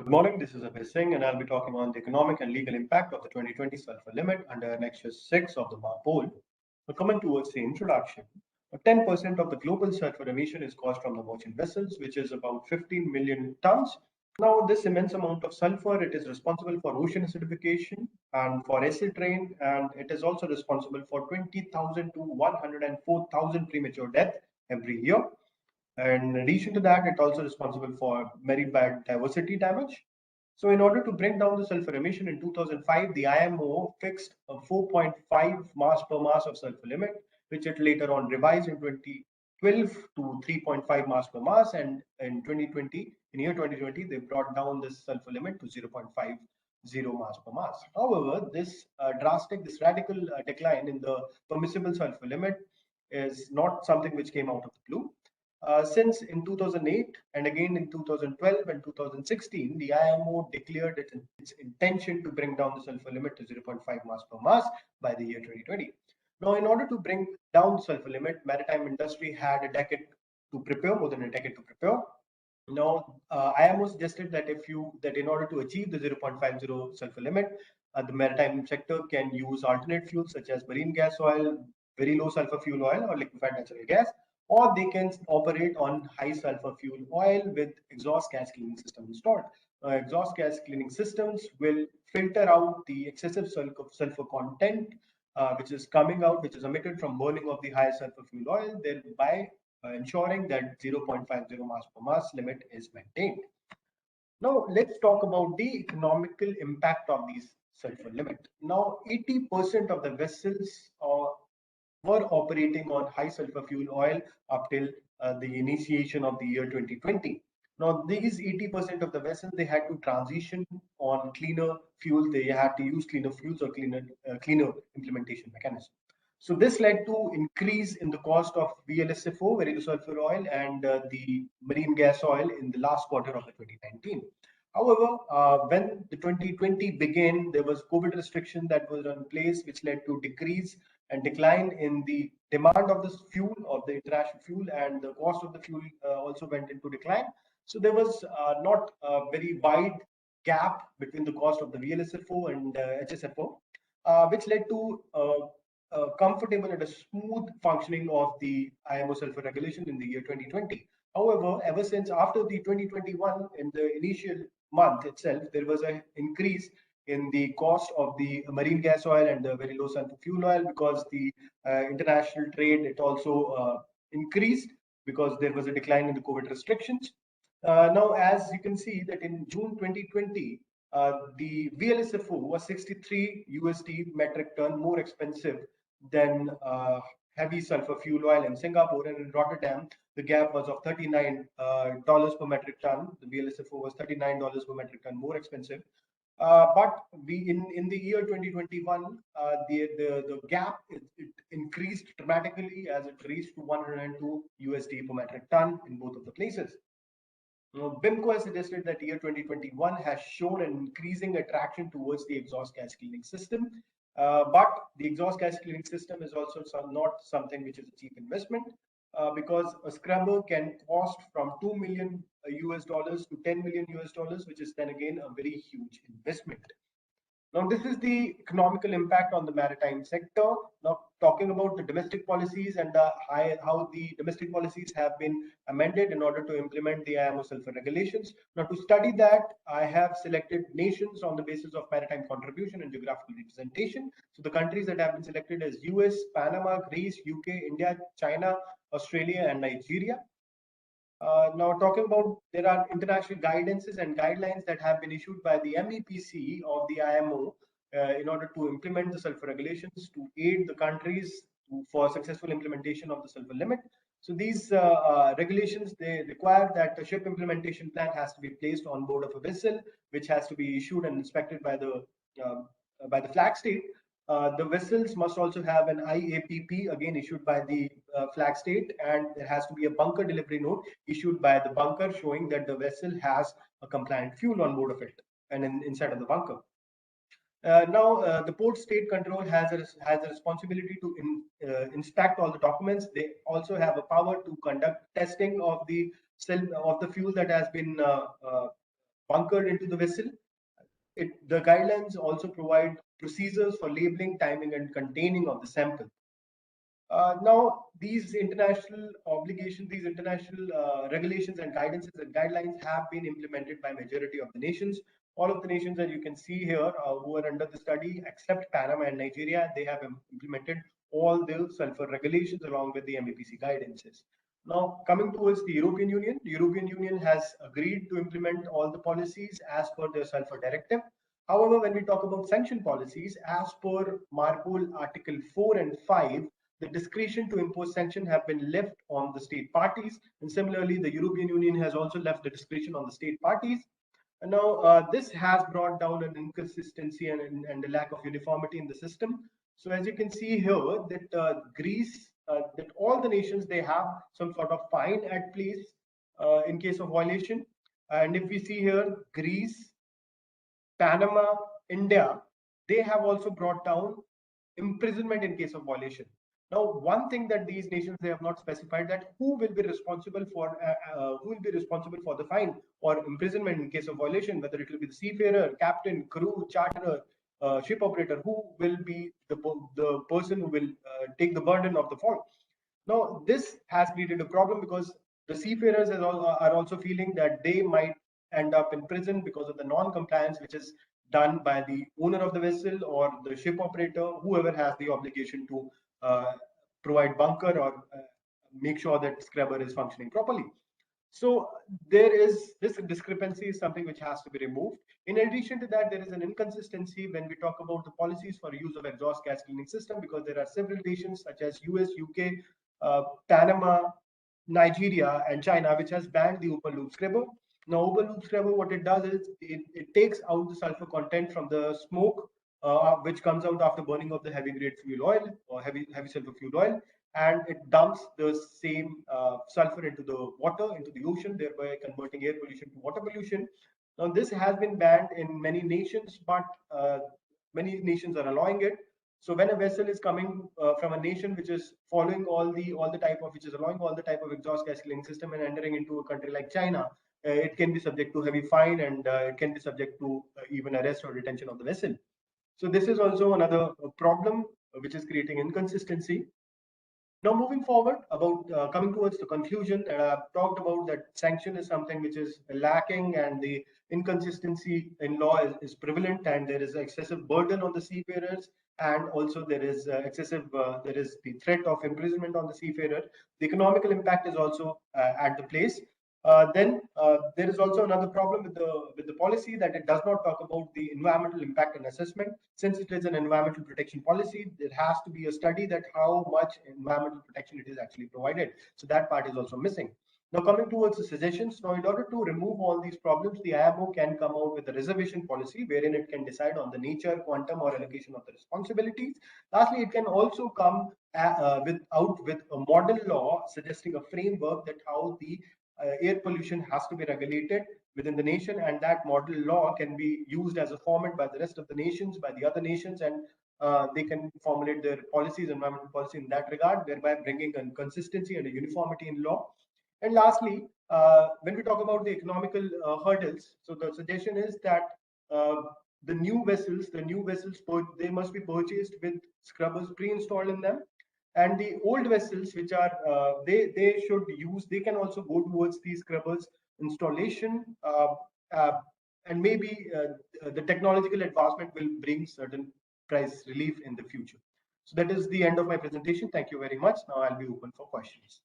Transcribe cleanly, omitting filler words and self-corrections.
Good morning, this is Abhay Singh, and I'll be talking on the economic and legal impact of the 2020 sulfur limit under Annexure 6 of the MARPOL. Coming towards the introduction, 10% of the global sulfur emission is caused from the merchant vessels, which is about 15 million tons. Now, this immense amount of sulfur, it is responsible for ocean acidification and for acid rain, and it is also responsible for 20,000 to 104,000 premature deaths every year. And in addition to that, it's also responsible for marine biodiversity damage. So in order to bring down the sulfur emission in 2005, the IMO fixed a 4.5 mass per mass of sulfur limit, which it later on revised in 2012 to 3.5 mass per mass. And in 2020, in year 2020, they brought down this sulfur limit to 0.50 mass per mass. However, this radical decline in the permissible sulfur limit is not something which came out of the blue. Since in 2008 and again in 2012 and 2016, the IMO declared its intention to bring down the sulfur limit to 0.5 mass per mass by the year 2020. Now, in order to bring down the sulfur limit, maritime industry had a decade to prepare, more than a decade to prepare. Now, IMO suggested that in order to achieve the 0.50 sulfur limit, the maritime sector can use alternate fuels such as marine gas oil, very low sulfur fuel oil, or liquefied natural gas, or they can operate on high sulfur fuel oil with exhaust gas cleaning system installed. Exhaust gas cleaning systems will filter out the excessive sulfur content which is emitted from burning of the high sulfur fuel oil, thereby ensuring that 0.50 mass per mass limit is maintained. Now, let's talk about the economical impact of these sulfur limit. Now, 80% of the vessels were operating on high sulfur fuel oil up till the initiation of the year 2020. Now, these 80% of the vessels, they had to transition on cleaner fuels. They had to use cleaner fuels or cleaner implementation mechanism. So this led to increase in the cost of VLSFO, very low sulfur oil, and the marine gas oil in the last quarter of the 2019. However, when the 2020 began, there was COVID restriction that was in place, which led to decrease and decline in the demand of this fuel, of the international fuel, and the cost of the fuel also went into decline. So there was not a very wide gap between the cost of the VLSFO and HSFO, which led to comfortable and a smooth functioning of the IMO sulfur regulation in the year 2020. However, ever since after the 2021, in the initial month itself, there was an increase in the cost of the marine gas oil and the very low sulfur fuel oil, because the international trade, it also increased because there was a decline in the COVID restrictions. Now, as you can see that in June 2020, the VLSFO was 63 USD metric ton more expensive than heavy sulfur fuel oil in Singapore, and in Rotterdam, the gap was of $39 per metric ton. The VLSFO was $39 per metric ton more expensive. But in the year 2021, the gap it increased dramatically as it reached to 102 USD per metric ton in both of the places. Now, BIMCO has suggested that year 2021 has shown an increasing attraction towards the exhaust gas cleaning system. But the exhaust gas cleaning system is also not something which is a cheap investment, because a scrubber can cost from $2 million US dollars to $10 million US dollars, which is then again a very huge investment. Now, this is the economical impact on the maritime sector. Now, talking about the domestic policies and how the domestic policies have been amended in order to implement the IMO sulfur regulations. Now, to study that, I have selected nations on the basis of maritime contribution and geographical representation. So the countries that have been selected is US, Panama, Greece, UK, India, China, Australia, and Nigeria. Now, talking about, there are international guidances and guidelines that have been issued by the MEPC of the IMO in order to implement the sulfur regulations to aid the countries for successful implementation of the sulfur limit. So these regulations, they require that a ship implementation plan has to be placed on board of a vessel, which has to be issued and inspected by the flag state. The vessels must also have an IAPP, again issued by the flag state, and there has to be a bunker delivery note issued by the bunker showing that the vessel has a compliant fuel on board of it and inside of the bunker. Now, the port state control has a responsibility to inspect all the documents. They also have a power to conduct testing of the fuel that has been bunker into the vessel. The guidelines also provide procedures for labeling, timing, and containing of the sample. Now, these international obligations, these international regulations and guidances and guidelines have been implemented by majority of the nations. All of the nations that you can see here who are under the study, except Panama and Nigeria, they have implemented all the sulfur regulations along with the MEPC guidances. Now, coming towards the European Union has agreed to implement all the policies as per the sulfur directive. However, when we talk about sanction policies, as per MARPOL Article 4 and 5, the discretion to impose sanction have been left on the state parties, and similarly the European Union has also left the discretion on the state parties. And now this has brought down an inconsistency and a lack of uniformity in the system. So as you can see here that Greece, that all the nations, they have some sort of fine at place in case of violation. And if we see here, Greece, Panama, India, they have also brought down imprisonment in case of violation. Now, one thing that these nations, they have not specified that who will be responsible for the fine or imprisonment in case of violation, whether it will be the seafarer, captain, crew, charterer, ship operator, who will be the person who will take the burden of the fault. Now, this has created a problem because the seafarers are also feeling that they might end up in prison because of the non-compliance which is done by the owner of the vessel or the ship operator, whoever has the obligation to provide bunker or make sure that scrubber is functioning properly. So there is this discrepancy is something which has to be removed. In addition to that, there is an inconsistency when we talk about the policies for use of exhaust gas cleaning system, because there are several nations such as US, UK, Panama, Nigeria, and China, which has banned the open loop scrubber. Now, open loop scrubber, what it does is it takes out the sulfur content from the smoke, which comes out after burning of the heavy grade fuel oil or heavy sulfur fuel oil, and it dumps the same sulfur into the water, into the ocean, thereby converting air pollution to water pollution. Now, this has been banned in many nations, but many nations are allowing it. So when a vessel is coming from a nation which is following which is allowing all the type of exhaust gas cleaning system and entering into a country like China, it can be subject to heavy fine, and it can be subject to even arrest or detention of the vessel. So this is also another problem which is creating inconsistency. Now, moving forward, about coming towards the conclusion, I've talked about that sanction is something which is lacking, and the inconsistency in law is prevalent, and there is excessive burden on the seafarers, and also there is there is the threat of imprisonment on the seafarer. The economical impact is also at the place. Then there is also another problem with the policy, that it does not talk about the environmental impact and assessment. Since it is an environmental protection policy, there has to be a study that how much environmental protection it is actually provided. So that part is also missing. Now, coming towards the suggestions, now in order to remove all these problems, the IMO can come out with a reservation policy wherein it can decide on the nature, quantum, or allocation of the responsibilities. Lastly, it can also come with a model law suggesting a framework that how the air pollution has to be regulated within the nation, and that model law can be used as a format by the rest of the nations, by the other nations, and they can formulate their policies, environmental policy in that regard, thereby bringing a consistency and a uniformity in law. And lastly, when we talk about the economical hurdles, so the suggestion is that the new vessels, they must be purchased with scrubbers pre-installed in them, and the old vessels which are they can also go towards these scrubbers installation, uh, and maybe the technological advancement will bring certain price relief in the future. So that is the end of my presentation. Thank you very much. Now I'll be open for questions.